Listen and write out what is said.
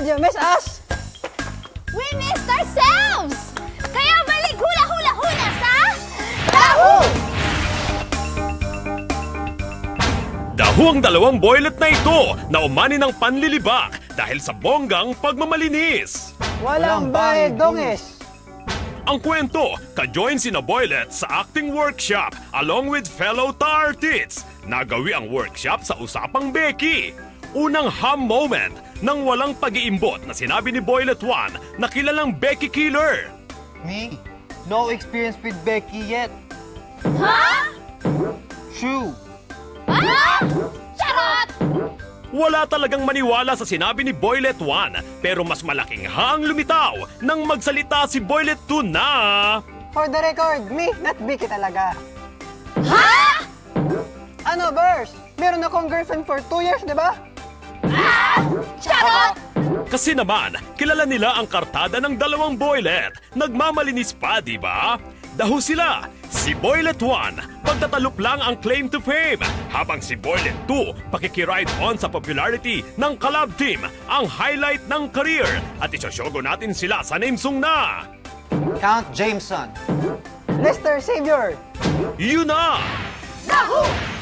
you miss us? We missed ourselves! Kaya balik hula-hula-hula sa... Dahu! Dahu ang dalawang boylet na ito na umani ng panlilibak dahil sa bonggang pagmamalinis. Walang bayad, dongis. Ang kwento, ka-join sina Boylet sa acting workshop along with fellow tar-tits. Nagawi ang workshop sa usapang Becky. Unang ham moment nang walang pag-iimbot na sinabi ni Boylet 1 na kilalang Becky Killer. Me? No experience with Becky yet. Ha? True. Ah! Charot! Wala talagang maniwala sa sinabi ni Boylet 1 pero mas malaking hang lumitaw nang magsalita si Boylet 2 na... For the record, me, not Vicky talaga. Ha? Ano, Bers? Meron akong girlfriend for 2 years, di ba? Ah! Charot! Kasi naman, kilala nila ang kartada ng dalawang Boylet. Nagmamalinis pa, di ba? Daho sila. Si Boylet 1, pagtatalop lang ang claim to fame. Habang si Boylet 2, pakikiride on sa popularity ng collab team, ang highlight ng career. At isosyogo natin sila sa name song na... Count Jameson. Lester Savior. Yun na! Dahu!